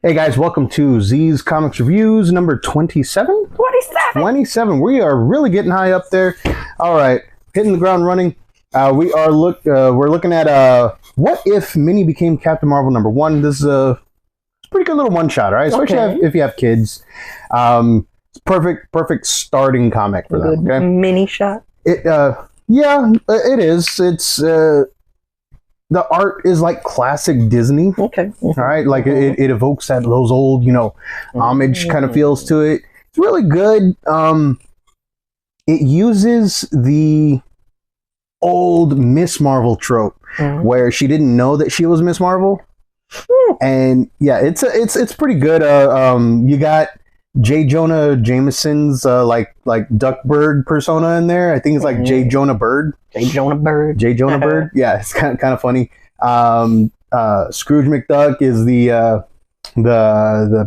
Hey guys, welcome to Z's Comics Reviews number 27? 27. We are really getting high up there. All right, hitting the ground running. We're looking at What If Minnie Became Captain Marvel number 1. This is a pretty good little one-shot, right? Especially if you have kids. It's perfect starting comic for them. Okay? Mini shot. Yeah, it is. It's the art is like classic Disney. Okay. All right. Like it evokes those old, homage kind of feels to it. It's really good. It uses the old Miss Marvel trope where she didn't know that she was Miss Marvel. And yeah, it's pretty good. You got J. Jonah Jameson's like Duckbird persona in there. I think it's like J. Jonah Bird. J. Jonah Bird. J. Jonah Bird. Yeah, it's kind of funny. Scrooge McDuck is the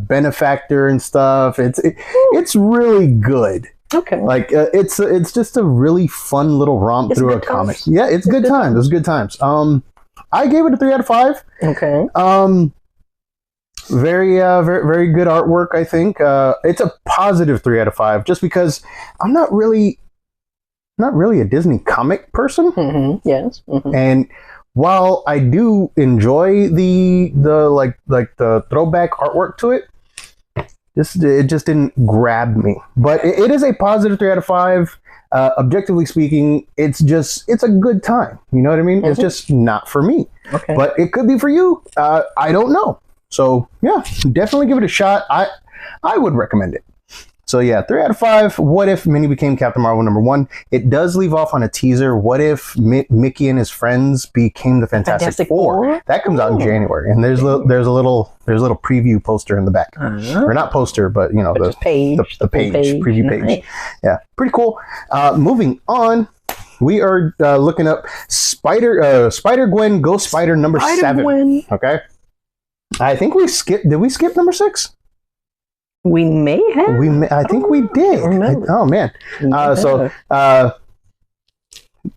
benefactor and stuff. It's really good. Okay. Like it's just a really fun little romp through a comic. Yeah, it's good times. It's good times. I gave it a 3 out of 5. Okay. Very good artwork, I think. It's a positive 3 out of 5 just because I'm not really a Disney comic person. Yes. And while I do enjoy the throwback artwork to it, it just didn't grab me. But it is a positive 3 out of 5. Objectively speaking, it's a good time. You know what I mean? It's just not for me. Okay. But it could be for you. I don't know. So yeah, definitely give it a shot. I would recommend it. So yeah, 3 out of 5. What If Minnie Became Captain Marvel number 1? It does leave off on a teaser. What if Mickey and his friends became the Fantastic Four? That comes out in January, and there's a little preview poster in the back, or not poster, but the page, the preview page. Nice. Yeah, pretty cool. Moving on. We are looking up Spider-Gwen Ghost Spider number 7. Okay. I think we skipped. Did we skip number 6? We may have. I think we did. Oh man.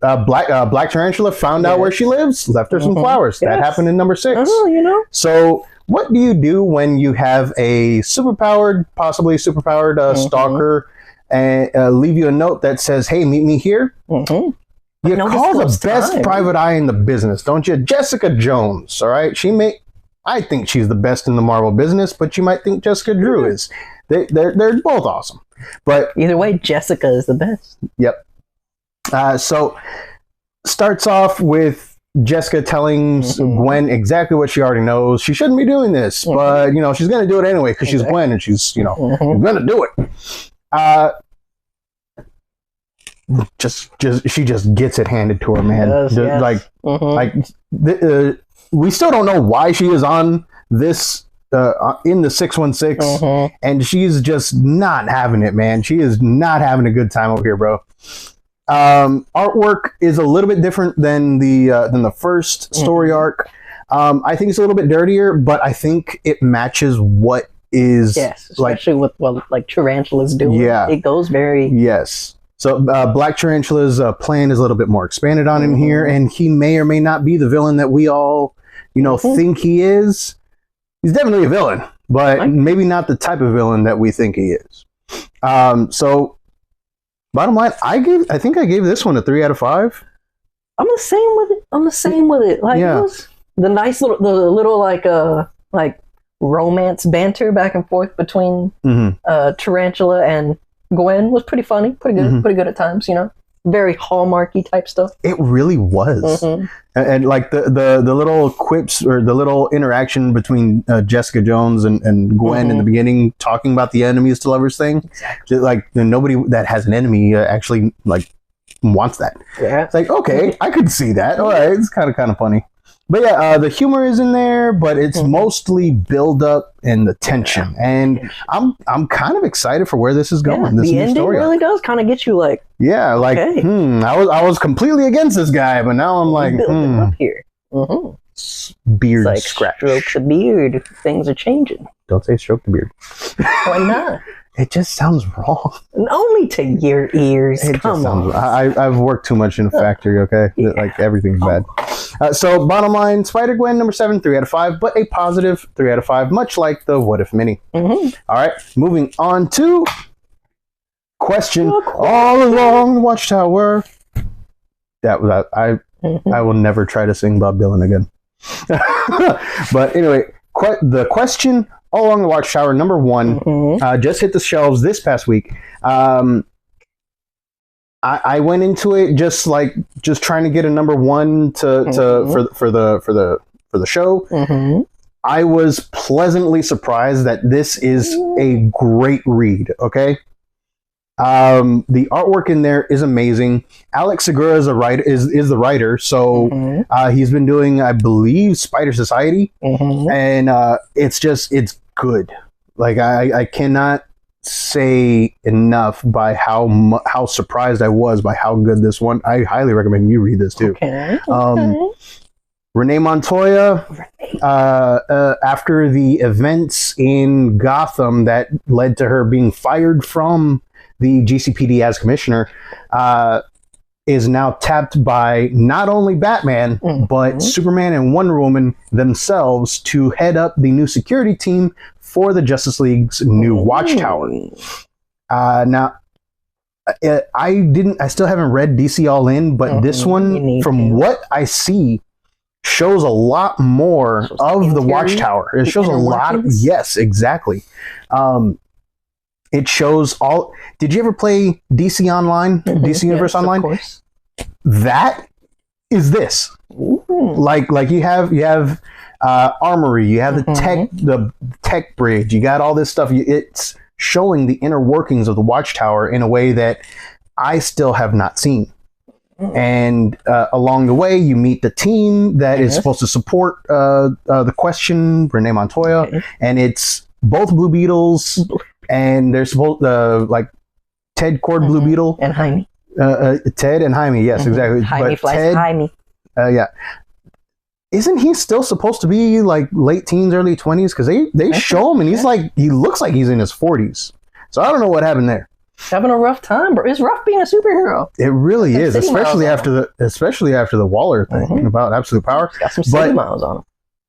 Black Tarantula found out where she lives, left her some flowers. That happened in number 6. So what do you do when you have a possibly superpowered stalker and leave you a note that says, "Hey, meet me here"? You call the best private eye in the business, don't you? Jessica Jones. All right, I think she's the best in the Marvel business, but you might think Jessica Drew is. They're both awesome. But either way, Jessica is the best. Yep. So starts off with Jessica telling Gwen exactly what she already knows. She shouldn't be doing this, but she's gonna do it anyway because she's Gwen and she's gonna do it. She just gets it handed to her, man. We still don't know why she is on this in the 616, and she's just not having it, man. She is not having a good time over here, bro. Artwork is a little bit different than the first story arc. I think it's a little bit dirtier, but I think it matches what is especially with what Tarantula's doing. Yeah, it goes very So Black Tarantula's plan is a little bit more expanded on in here, and he may or may not be the villain that we all think he is. He's definitely a villain, but maybe not the type of villain that we think he is. So bottom line, I think I gave this one a 3 out of 5. I'm the same with it. Like it was the nice little romance banter back and forth between Tarantula and Gwen was pretty funny, pretty good at times, very Hallmarky type stuff. It really was. And like the little quips or the little interaction between Jessica Jones and Gwen in the beginning, talking about the enemies to lovers thing. Exactly. Like nobody that has an enemy actually wants that. Yeah. It's like, okay, I could see that. All right, it's kind of funny. But yeah, the humor is in there, but it's mostly build up and the tension. And I'm kind of excited for where this is going. This the new ending story really does kind of get you like, I was completely against this guy, but now I'm like, up here. Beard like scratch. Stroke the beard. Things are changing. Don't say stroke the beard. Why not? It just sounds wrong. Only to your ears. Come on. I've worked too much in a factory, okay? Yeah. Like, everything's bad. So, bottom line, Spider-Gwen, number 7, 3 out of 5, but a positive 3 out of 5, much like the What If Mini. All right, moving on to question all along the Watchtower. I will never try to sing Bob Dylan again. But anyway, the question all along the Watchtower, number 1, just hit the shelves this past week. I went into it just trying to get a number 1 for the show. I was pleasantly surprised that this is a great read. Okay, the artwork in there is amazing. Alex Segura is the writer, so he's been doing, I believe, Spider Society, and it's good. Like, I cannot say enough by how surprised I was by how good this one. I highly recommend you read this too. Okay. Renee Montoya, after the events in Gotham that led to her being fired from the GCPD as commissioner, is now tapped by not only Batman, but Superman and Wonder Woman themselves to head up the new security team for the Justice League's new Watchtower. Now, I still haven't read DC All In, but this one, from what I see, shows a lot more of the Watchtower. It shows a lot of, yes, exactly. It shows all. Did you ever play DC Online, DC Universe Online? Of course. That is this. Like you have Armory, you have the tech bridge, you got all this stuff. It's showing the inner workings of the Watchtower in a way that I still have not seen. And along the way, you meet the team that is supposed to support the question, Renee Montoya, and it's both Blue Beetles, and they're supposed like Ted Cord Blue Beetle and Jaime. Ted and Jaime, yes, exactly. Jaime flies Jaime. Yeah. Isn't he still supposed to be like late teens, early 20s? Because they show him and he looks like he's in his 40s. So I don't know what happened there. Having a rough time, bro. It's rough being a superhero. It really is, especially after the Waller thing about absolute power. He's got some city miles on him.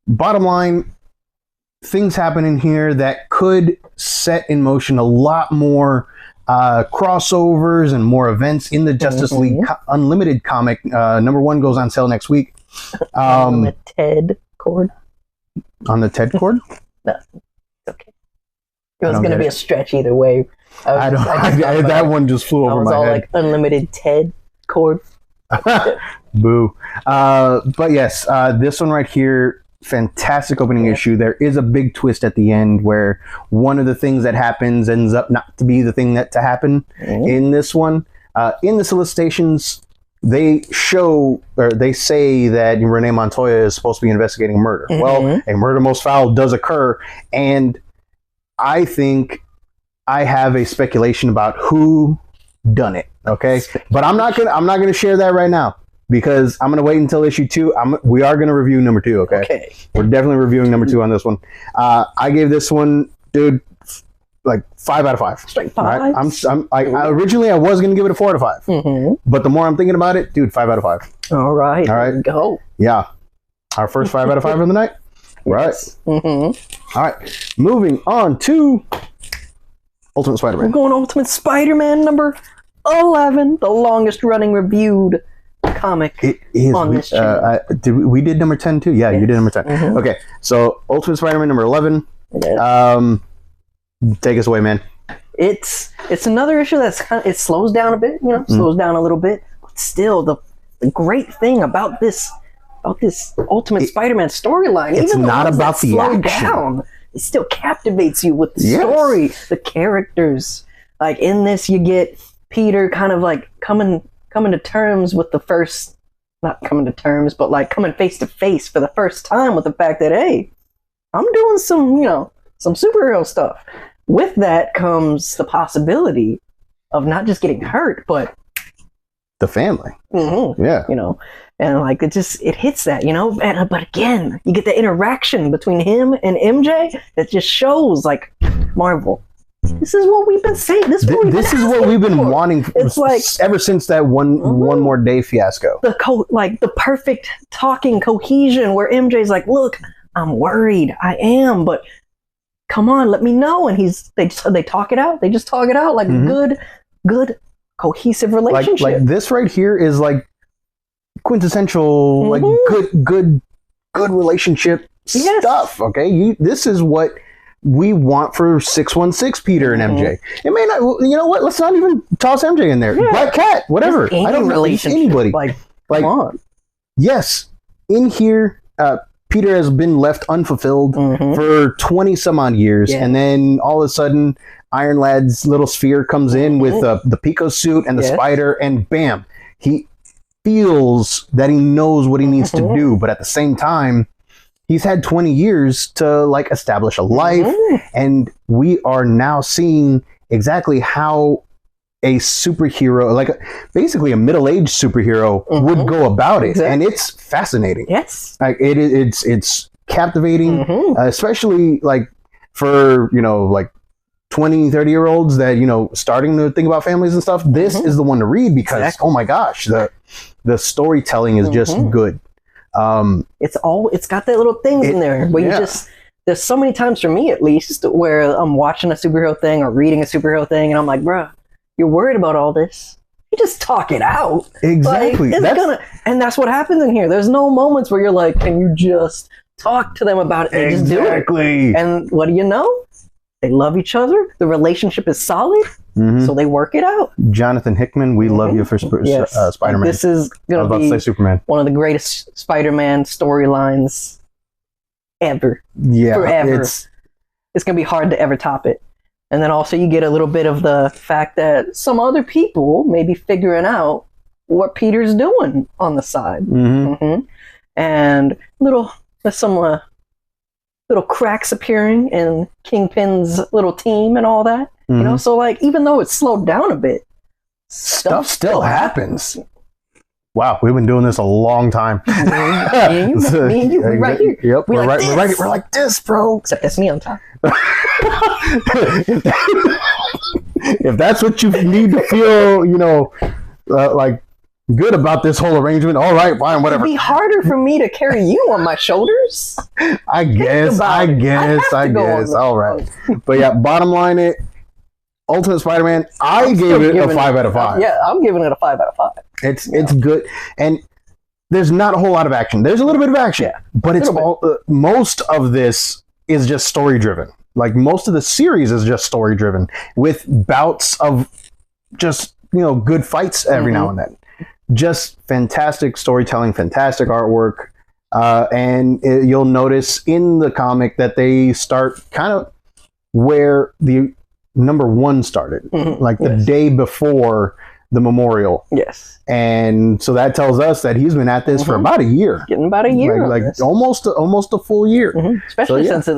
Bottom line, things happen in here that could set in motion a lot more crossovers and more events in the Justice League Unlimited comic. Number 1 goes on sale next week. On the Ted cord. On the Ted cord? No, it's okay. It was going to be a stretch either way. That one just flew over my head. I was all like unlimited Ted cord. Boo. But yes, this one right here, fantastic opening issue. There is a big twist at the end where one of the things that happens ends up not to be the thing that to happen in this one. In the solicitations, they say that Renee Montoya is supposed to be investigating a murder. Well, a murder most foul does occur, and I think I have a speculation about who done it. Okay, but I'm not gonna share that right now because I'm gonna wait until issue 2. We are gonna review number 2. Okay, we're definitely reviewing number 2 on this one. I gave this one, dude, like 5 out of 5. Straight 5. Right? Originally I was gonna give it a 4 out of 5, but the more I'm thinking about it, dude, 5 out of 5. All right, go. Yeah, our first 5 out of 5 of the night. Right. All right, moving on to Ultimate Spider-Man. We're going Ultimate Spider-Man number 11, the longest running reviewed comic on this channel. We did number 10 too? Yeah, you did number 10. Okay, so Ultimate Spider-Man number 11. Take us away, man. It's another issue that's it slows down a bit, slows down a little bit, but still the great thing about this Ultimate Spider-Man storyline, it's even not about the action. Down, it still captivates you with the story, the characters. Like in this, you get Peter kind of like coming to terms with not coming to terms, but like coming face to face for the first time with the fact that, hey, I'm doing some superhero stuff. With that comes the possibility of not just getting hurt, but the family. Yeah. And like it hits that, but again, you get the interaction between him and MJ that just shows like Marvel. This is what we've been saying. This is what we've been wanting. It's like ever since that one more day fiasco. The perfect talking cohesion where MJ's like, "Look, I'm worried. I am, but come on, let me know." And they talk it out. They just talk it out like a good cohesive relationship. Like this right here is like quintessential, like good relationship stuff. Okay, this is what we want for 616 Peter and MJ. It may not. You know what? Let's not even toss MJ in there. Black Cat, whatever. I don't relate anybody. Like, come on. Yes, in here, Peter has been left unfulfilled for 20 some odd years, and then all of a sudden, Iron Lad's little sphere comes in with the Pico suit and the spider, and bam, he feels that he knows what he needs to do, but at the same time, he's had 20 years to like establish a life, and we are now seeing exactly how a superhero, like basically a middle-aged superhero, would go about it, and it's fascinating. Yes, like it's captivating, especially like for like 20, 30-year-olds that starting to think about families and stuff. This is the one to read because oh my gosh, the storytelling is just good. It's got that little things in there where there's so many times for me at least where I'm watching a superhero thing or reading a superhero thing and I'm like, bruh, you're worried about all this. You just talk it out. Exactly. Like, and that's what happens in here. There's no moments where you're like, can you just talk to them about it? They just do it. And what do you know? They love each other. The relationship is solid. So they work it out. Jonathan Hickman, we love you for Spider-Man. This is going to be Superman. One of the greatest Spider-Man storylines ever. Yeah. Forever. It's going to be hard to ever top it. And then also you get a little bit of the fact that some other people may be figuring out what Peter's doing on the side. And there's some little cracks appearing in Kingpin's little team and all that. So like even though it's slowed down a bit, stuff still happens. Wow, we've been doing this a long time. Me and you, we're right here. Yep, we're like this, bro. Except that's me on top. If that's what you need to feel, like good about this whole arrangement, all right, fine, whatever. It'd be harder for me to carry you on my shoulders. I guess. All right. But yeah, bottom line, Ultimate Spider-Man, I gave it a 5 out of 5. Yeah, I'm giving it a 5 out of 5. It's good, and there's not a whole lot of action. There's a little bit of action, but it's most of this is just story driven. Like most of the series is just story driven with bouts of just good fights every now and then. Just fantastic storytelling, fantastic artwork, and you'll notice in the comic that they start kind of where the #1 started, like the day before the memorial. Yes. And so that tells us that he's been at this for about a year. Getting about a year. Like almost a full year. Especially since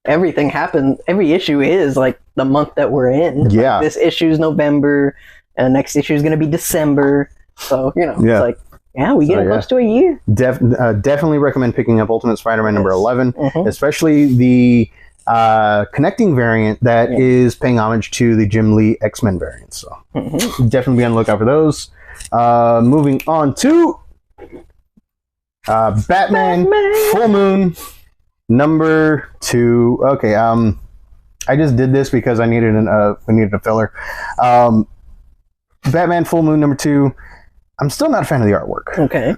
everything happened. Every issue is like the month that we're in. Yeah. Like, this issue is November, and next issue is going to be December. So, it's like, we get close to a year. Definitely recommend picking up Ultimate Spider-Man number 11, especially the connecting variant that is paying homage to the Jim Lee X-Men variant. So definitely be on the lookout for those. Moving on to Batman Full Moon number 2. Okay, I just did this because I needed we needed a filler. Batman Full Moon number 2. I'm still not a fan of the artwork. Okay.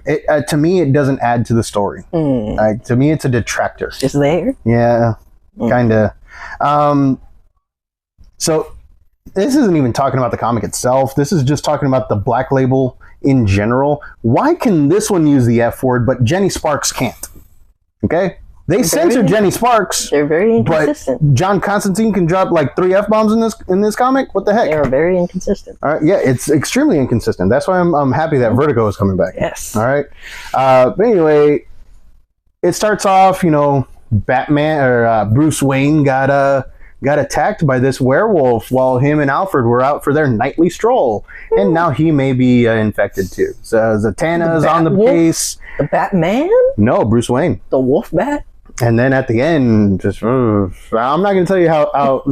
To me, it doesn't add to the story. To me, it's a detractor. It's there. Yeah. Kind of. So this isn't even talking about the comic itself. This is just talking about the Black Label in general. Why can this one use the F word, but Jenny Sparks can't? Okay? They censored Jenny Sparks. They're very inconsistent. But John Constantine can drop like 3 F-bombs in this comic? What the heck? They're very inconsistent. All right, yeah, it's extremely inconsistent. That's why I'm happy that Vertigo is coming back. Yes. All right. But anyway, it starts off, Batman or Bruce Wayne got attacked by this werewolf while him and Alfred were out for their nightly stroll, and now he may be infected too. So Zatanna is on the case. The Batman? No, Bruce Wayne. The Wolf Bat? And then at the end, just I'm not going to tell you how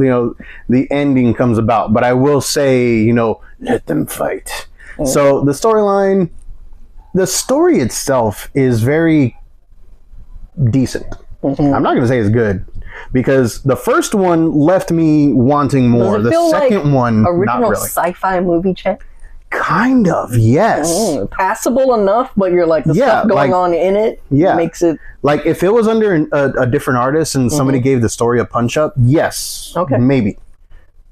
the ending comes about, but I will say, let them fight. So the storyline, the story itself is very decent. I'm not going to say it's good because the first one left me wanting more. The second one, original not really. Sci-fi movie check. Kind of, yes. Passable enough, but you're like the stuff going on in it makes it like if it was under a different artist and somebody gave the story a punch up, yes, maybe.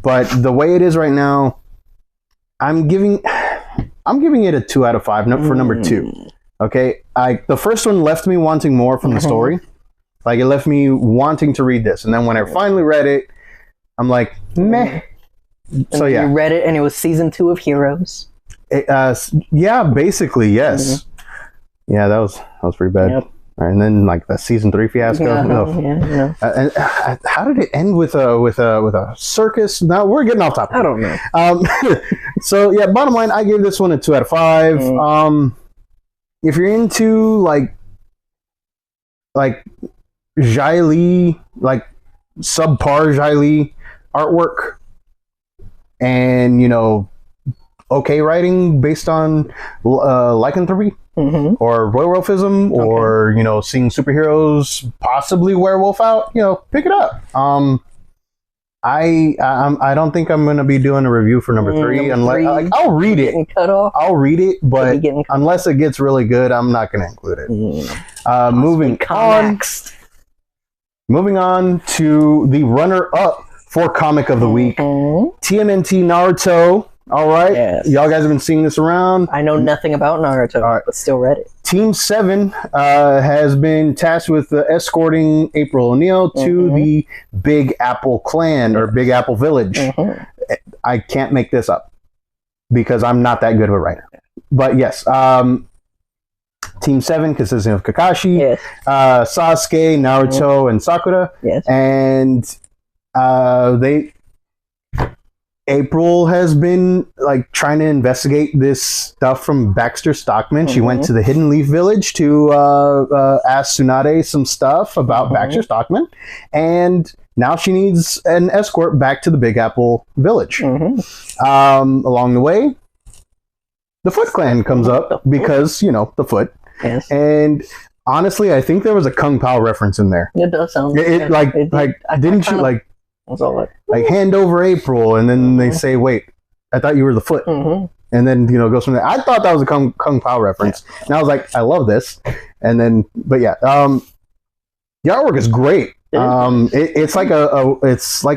But the way it is right now, I'm giving it a 2 out of 5 for number 2. Okay, the first one left me wanting more from the story. Like it left me wanting to read this, and then when I finally read it, I'm like, meh. So you read it, and it was season 2 of Heroes. Basically, yes. Yeah, that was pretty bad. Yep. And then like the season 3 fiasco. And how did it end with a circus? Now we're getting off topic. I don't know. So yeah, bottom line, I gave this one a 2 out of 5. If you're into like Jai Li, like subpar Jai Li artwork, and okay writing based on lycanthropy or werewolfism, or seeing superheroes possibly werewolf out, pick it up. I don't think I'm going to be doing a review for number 3 unless I'll read it. Cut off. I'll read it, but unless it gets really good, I'm not going to include it. Moving on to the runner-up for Comic of the Week, TMNT Naruto. All right, y'all guys have been seeing this around. I know nothing about Naruto, but still read it. Team 7 has been tasked with escorting April O'Neil to the Big Apple clan or Big Apple village. I can't make this up because I'm not that good of a writer. But yes, Team 7 consisting of Kakashi, Sasuke, Naruto, and Sakura. And April has been like trying to investigate this stuff from Baxter Stockman. She went to the Hidden Leaf Village to ask Tsunade some stuff about Baxter Stockman, and now she needs an escort back to the Big Apple village. Along the way, the Foot Clan comes up because the Foot. And honestly, I think there was a Kung Pao reference in there. It does sound didn't you like? Like hand over April, and then they say, "Wait, I thought you were the Foot," and then goes from there. I thought that was a Kung Pao reference, and I was like, "I love this." And then, but yeah, the artwork is great. It's like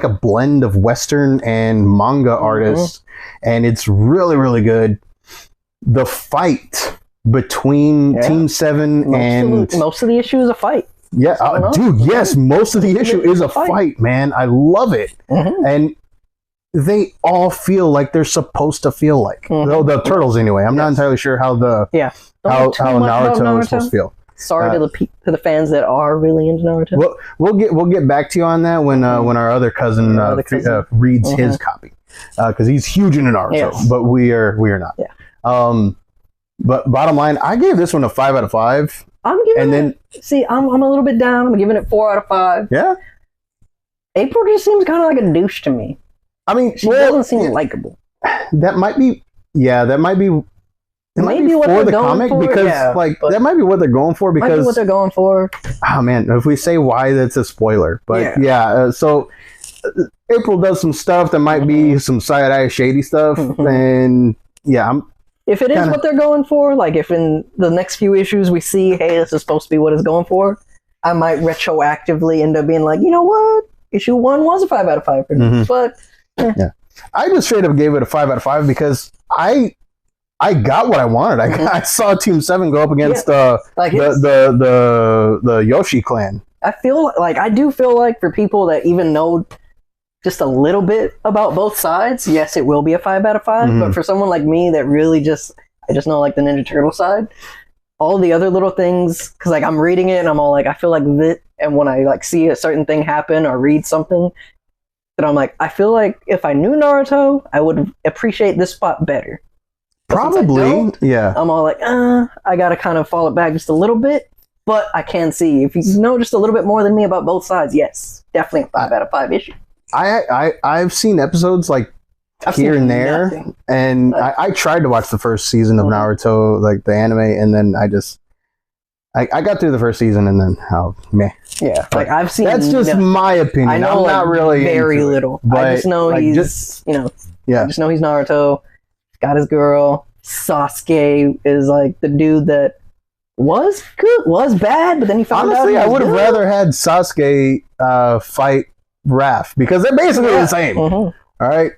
a blend of Western and manga artists, and it's really really good. The fight between Team 7 and most of the issue is a fight. Yeah, dude, yes, most of the issue is a fight, man. I love it. And they all feel like they're supposed to feel like. The turtles, anyway. I'm not entirely sure how how Naruto is supposed to feel. Sorry to the fans that are really into Naruto. We'll get back to you on that when our other cousin, reads his copy, because he's huge into Naruto, but we are not. But bottom line, I gave this one a 5 out of 5. I'm a little bit down. I'm giving it 4 out of 5. Yeah. April just seems kind of like a douche to me. I mean, she doesn't seem likable. That might be. It might be what for the comic because that might be what they're going for because might be what they're going for. Oh man, if we say why, that's a spoiler. But so April does some stuff that might be some side-eye shady stuff, and if it is what they're going for, like if in the next few issues we see, hey, this is supposed to be what it's going for, I might retroactively end up being like, you know what? Issue 1 was a 5 out of 5 for me. But I just straight up gave it a 5 out of 5 because I got what I wanted. I saw Team 7 go up against the Yoshi clan. I do feel like for people that even know just a little bit about both sides, yes, it will be a 5 out of 5. But for someone like me that really I just know like the Ninja Turtle side, all the other little things, because like I'm reading it and I'm all like, I feel like this, and when I like see a certain thing happen or read something, that I'm like, I feel like if I knew Naruto, I would appreciate this spot better. Probably, I'm all like, I gotta kind of fall it back just a little bit. but I can see if you know just a little bit more than me about both sides. Yes, definitely a 5 out of 5 issue. I've seen episodes like here and there, nothing. And I tried to watch the first season of Naruto, like the anime, and then I got through the first season and then meh. Yeah, like I've seen. That's just my opinion. I know, I'm not really very little. But I just know like, he's yeah. I just know he's Naruto. Got his girl. Sasuke is like the dude that was good, was bad, but then he found out. Honestly, I would have rather had Sasuke fight Raph because they're basically the same. All right.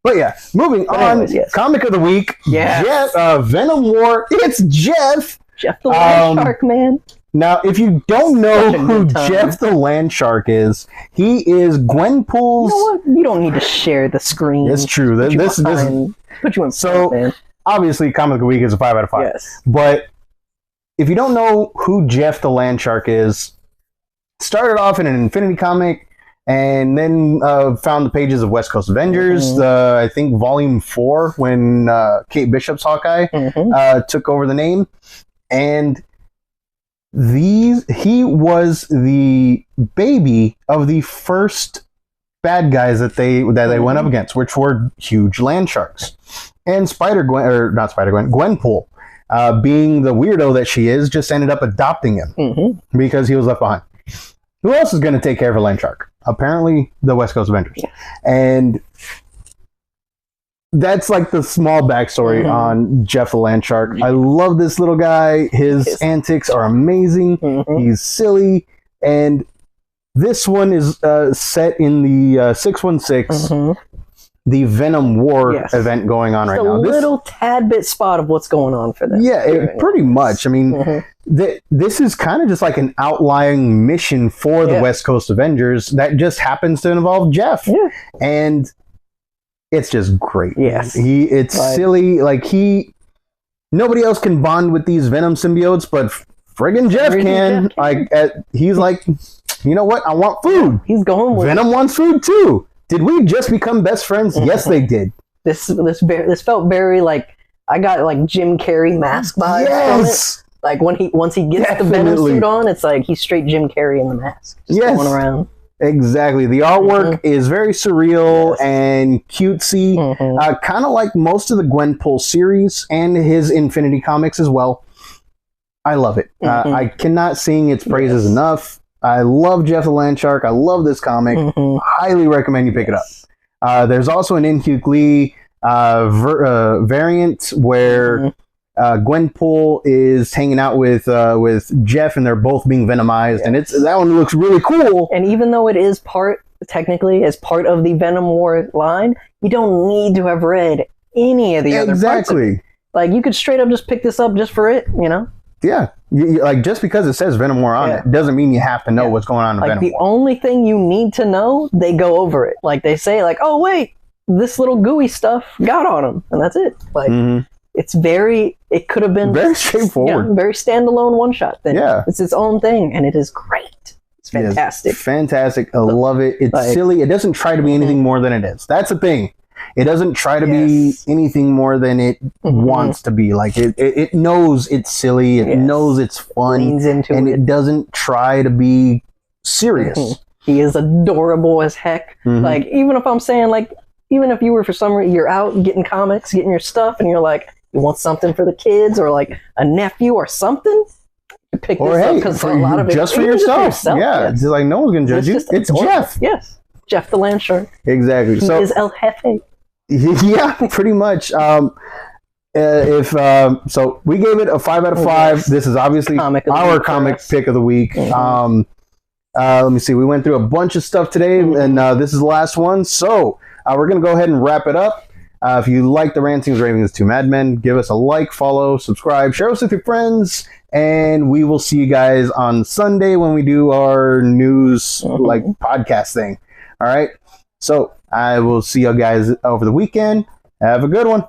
But yeah, moving on. Yes. Comic of the week. Yeah. Venom War. It's Jeff. Jeff the Land Shark, man. Now, if you don't know who Jeff the Land Shark is, he is Gwenpool's... You know what? You don't need to share the screen. It's true. This put you in front, man. Obviously, Comic of the Week is a 5 out of 5. Yes. But if you don't know who Jeff the Land Shark is, started off in an Infinity comic, and then found the pages of West Coast Avengers, I think Volume 4, when Kate Bishop's Hawkeye took over the name. And he was the baby of the first bad guys that they went up against, which were huge land sharks. And Gwenpool, being the weirdo that she is, just ended up adopting him because he was left behind. Who else is going to take care of a land shark? Apparently, the West Coast Avengers. Yeah. And that's like the small backstory on Jeff the Land Shark. I love this little guy. His antics are amazing. He's silly. And this one is set in the 616, the Venom War event going on right now. A little tad bit spot of what's going on for them. Yeah, pretty much. I mean, this is kind of just like an outlying mission for the West Coast Avengers that just happens to involve Jeff. Yeah. And it's just great. Yes. It's silly. Like, nobody else can bond with these Venom symbiotes, but friggin' Jeff can. He's like, you know what? I want food. He's going with Venom wants food too. Did we just become best friends? Yes, they did. This felt very like, I got like Jim Carrey mask vibes from it. Like once he gets the Venom suit on, it's like he's straight Jim Carrey in the mask. Just going around. Exactly. The artwork is very surreal and cutesy, kind of like most of the Gwenpool series and his Infinity comics as well. I love it. I cannot sing its praises enough. I love Jeff the Land Shark. I love this comic. Highly recommend you pick it up. There's also an In-Hugh Lee variant where Gwenpool is hanging out with Jeff, and they're both being venomized, and that one looks really cool. And even though it is technically as part of the Venom War line, you don't need to have read any of the other parts of it. Like, you could straight up just pick this up just for it, you know? Yeah. Like, just because it says Venom War on it doesn't mean you have to know what's going on in Venom War. The only thing you need to know, they go over it. Like, they say, like, oh, wait, this little gooey stuff got on him, and that's it. Like, it's it could have been very straightforward, very standalone one-shot thing. Yeah. It's its own thing, and it is great. It's fantastic. Fantastic. I love it. It's silly. It doesn't try to be anything more than it is. That's the thing. It doesn't try to be anything more than it wants to be. Like, it knows it's silly. It knows it's fun. It doesn't try to be serious. He is adorable as heck. Like, even if I'm saying, like, even if you were, for some reason, you're out getting comics, getting your stuff, and you're like, you want something for the kids, or like a nephew or something, you pick this up, because a lot of it just for yourself. Yeah, it's like, no one's gonna judge you. It's Jeff. Yes, Jeff the Land Shark. Exactly. He is El Jefe. Yeah, pretty much. So we gave it a 5 out of 5. This is obviously our comic pick of the week. Let me see. We went through a bunch of stuff today, and this is the last one. So we're going to go ahead and wrap it up. If you like the Rantings, Ravings, 2 Madmen, give us a like, follow, subscribe, share us with your friends, and we will see you guys on Sunday when we do our news podcast thing. All right. So I will see you guys over the weekend. Have a good one.